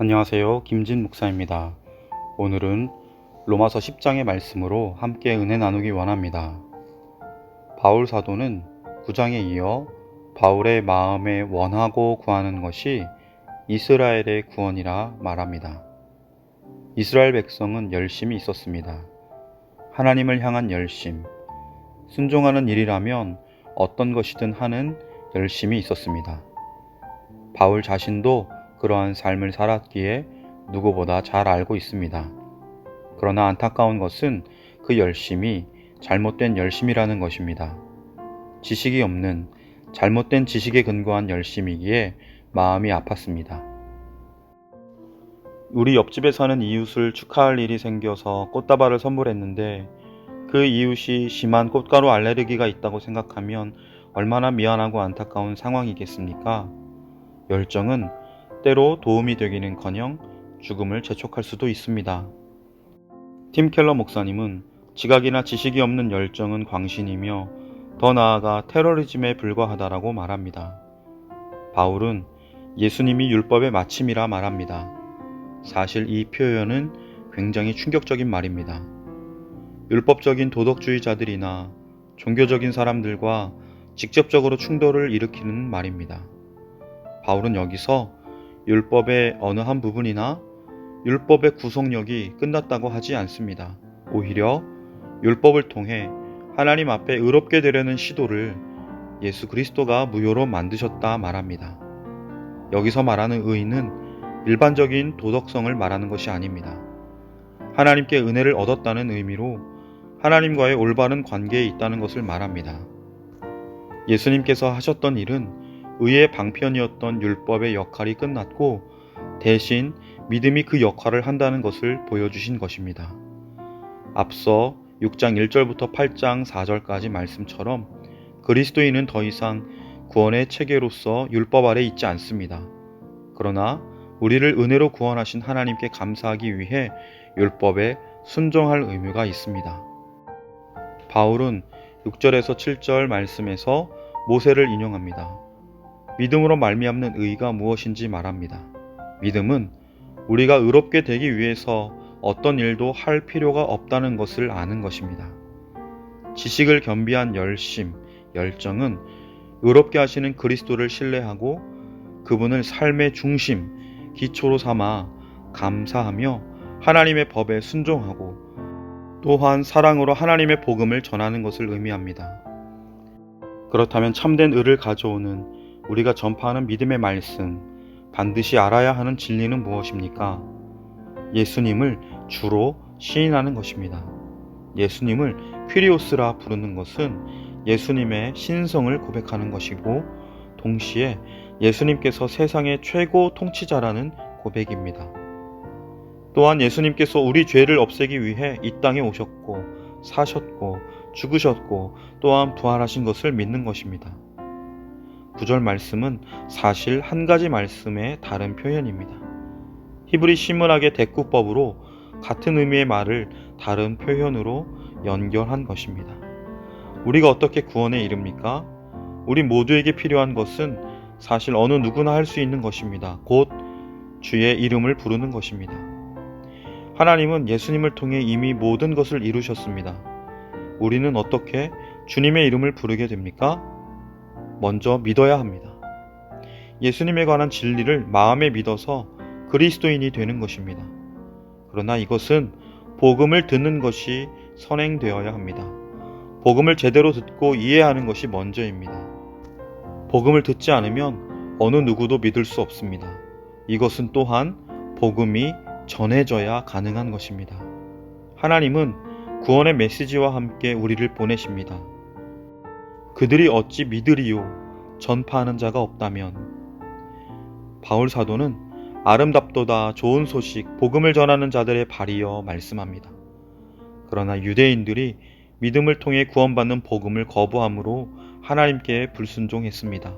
안녕하세요. 김진 목사입니다. 오늘은 로마서 10장의 말씀으로 함께 은혜 나누기 원합니다. 바울 사도는 9장에 이어 바울의 마음에 원하고 구하는 것이 이스라엘의 구원이라 말합니다. 이스라엘 백성은 열심이 있었습니다. 하나님을 향한 열심, 순종하는 일이라면 어떤 것이든 하는 열심이 있었습니다. 바울 자신도 그러한 삶을 살았기에 누구보다 잘 알고 있습니다. 그러나 안타까운 것은 그 열심이 잘못된 열심이라는 것입니다. 지식이 없는 잘못된 지식에 근거한 열심이기에 마음이 아팠습니다. 우리 옆집에 사는 이웃을 축하할 일이 생겨서 꽃다발을 선물했는데 그 이웃이 심한 꽃가루 알레르기가 있다고 생각하면 얼마나 미안하고 안타까운 상황이겠습니까? 열정은 때로 도움이 되기는커녕 죽음을 재촉할 수도 있습니다. 팀 켈러 목사님은 지각이나 지식이 없는 열정은 광신이며 더 나아가 테러리즘에 불과하다라고 말합니다. 바울은 예수님이 율법의 마침이라 말합니다. 사실 이 표현은 굉장히 충격적인 말입니다. 율법적인 도덕주의자들이나 종교적인 사람들과 직접적으로 충돌을 일으키는 말입니다. 바울은 여기서 율법의 어느 한 부분이나 율법의 구속력이 끝났다고 하지 않습니다. 오히려 율법을 통해 하나님 앞에 의롭게 되려는 시도를 예수 그리스도가 무효로 만드셨다 말합니다. 여기서 말하는 의는 일반적인 도덕성을 말하는 것이 아닙니다. 하나님께 은혜를 얻었다는 의미로 하나님과의 올바른 관계에 있다는 것을 말합니다. 예수님께서 하셨던 일은 의의 방편이었던 율법의 역할이 끝났고 대신 믿음이 그 역할을 한다는 것을 보여주신 것입니다. 앞서 6장 1절부터 8장 4절까지 말씀처럼 그리스도인은 더 이상 구원의 체계로서 율법 아래 있지 않습니다. 그러나 우리를 은혜로 구원하신 하나님께 감사하기 위해 율법에 순종할 의무가 있습니다. 바울은 6절에서 7절 말씀에서 모세를 인용합니다. 믿음으로 말미암는 의가 무엇인지 말합니다. 믿음은 우리가 의롭게 되기 위해서 어떤 일도 할 필요가 없다는 것을 아는 것입니다. 지식을 겸비한 열심, 열정은 의롭게 하시는 그리스도를 신뢰하고 그분을 삶의 중심, 기초로 삼아 감사하며 하나님의 법에 순종하고 또한 사랑으로 하나님의 복음을 전하는 것을 의미합니다. 그렇다면 참된 의를 가져오는 우리가 전파하는 믿음의 말씀, 반드시 알아야 하는 진리는 무엇입니까? 예수님을 주로 시인하는 것입니다. 예수님을 퀴리오스라 부르는 것은 예수님의 신성을 고백하는 것이고 동시에 예수님께서 세상의 최고 통치자라는 고백입니다. 또한 예수님께서 우리 죄를 없애기 위해 이 땅에 오셨고 사셨고 죽으셨고 또한 부활하신 것을 믿는 것입니다. 9절 말씀은 사실 한 가지 말씀의 다른 표현입니다. 히브리 신문학의 대꾸법으로 같은 의미의 말을 다른 표현으로 연결한 것입니다. 우리가 어떻게 구원에 이릅니까? 우리 모두에게 필요한 것은 사실 어느 누구나 할 수 있는 것입니다. 곧 주의 이름을 부르는 것입니다. 하나님은 예수님을 통해 이미 모든 것을 이루셨습니다. 우리는 어떻게 주님의 이름을 부르게 됩니까? 먼저 믿어야 합니다. 예수님에 관한 진리를 마음에 믿어서 그리스도인이 되는 것입니다. 그러나 이것은 복음을 듣는 것이 선행되어야 합니다. 복음을 제대로 듣고 이해하는 것이 먼저입니다. 복음을 듣지 않으면 어느 누구도 믿을 수 없습니다. 이것은 또한 복음이 전해져야 가능한 것입니다. 하나님은 구원의 메시지와 함께 우리를 보내십니다. 그들이 어찌 믿으리요 전파하는 자가 없다면. 바울 사도는 아름답도다 좋은 소식 복음을 전하는 자들의 발이여 말씀합니다. 그러나 유대인들이 믿음을 통해 구원받는 복음을 거부함으로 하나님께 불순종했습니다.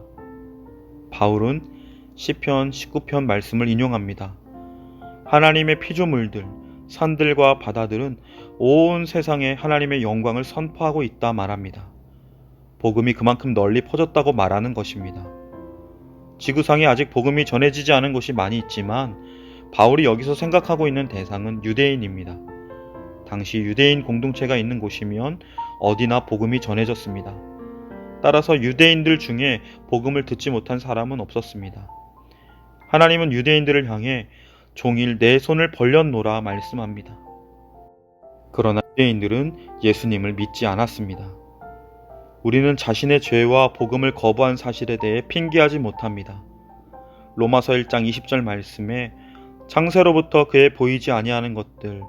바울은 시편 19편 말씀을 인용합니다. 하나님의 피조물들, 산들과 바다들은 온 세상에 하나님의 영광을 선포하고 있다 말합니다. 복음이 그만큼 널리 퍼졌다고 말하는 것입니다. 지구상에 아직 복음이 전해지지 않은 곳이 많이 있지만 바울이 여기서 생각하고 있는 대상은 유대인입니다. 당시 유대인 공동체가 있는 곳이면 어디나 복음이 전해졌습니다. 따라서 유대인들 중에 복음을 듣지 못한 사람은 없었습니다. 하나님은 유대인들을 향해 종일 내 손을 벌렸노라 말씀합니다. 그러나 유대인들은 예수님을 믿지 않았습니다. 우리는 자신의 죄와 복음을 거부한 사실에 대해 핑계하지 못합니다. 로마서 1장 20절 말씀에 창세로부터 그의 보이지 아니하는 것들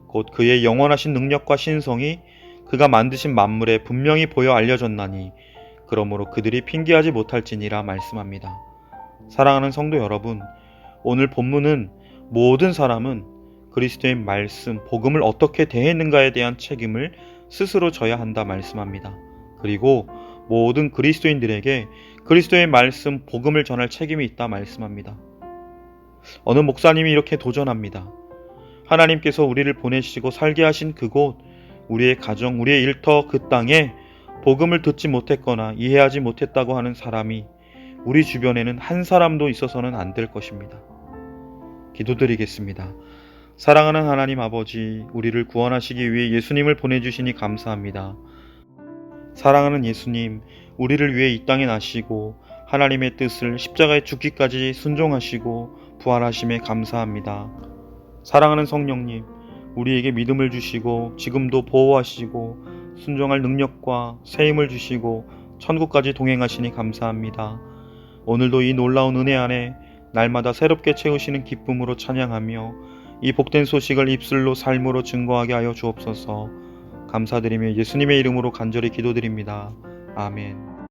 곧 그의 영원하신 능력과 신성이 그가 만드신 만물에 분명히 보여 알려졌나니 그러므로 그들이 핑계하지 못할지니라 말씀합니다. 사랑하는 성도 여러분, 오늘 본문은 모든 사람은 그리스도의 말씀, 복음을 어떻게 대했는가에 대한 책임을 스스로 져야 한다 말씀합니다. 그리고 모든 그리스도인들에게 그리스도의 말씀, 복음을 전할 책임이 있다 말씀합니다. 어느 목사님이 이렇게 도전합니다. 하나님께서 우리를 보내시고 살게 하신 그곳, 우리의 가정, 우리의 일터 그 땅에 복음을 듣지 못했거나 이해하지 못했다고 하는 사람이 우리 주변에는 한 사람도 있어서는 안 될 것입니다. 기도드리겠습니다. 사랑하는 하나님 아버지, 우리를 구원하시기 위해 예수님을 보내주시니 감사합니다. 사랑하는 예수님, 우리를 위해 이 땅에 나시고 하나님의 뜻을 십자가에 죽기까지 순종하시고 부활하심에 감사합니다. 사랑하는 성령님, 우리에게 믿음을 주시고 지금도 보호하시고 순종할 능력과 새 힘을 주시고 천국까지 동행하시니 감사합니다. 오늘도 이 놀라운 은혜 안에 날마다 새롭게 채우시는 기쁨으로 찬양하며 이 복된 소식을 입술로 삶으로 증거하게 하여 주옵소서. 감사드리며 예수님의 이름으로 간절히 기도드립니다. 아멘.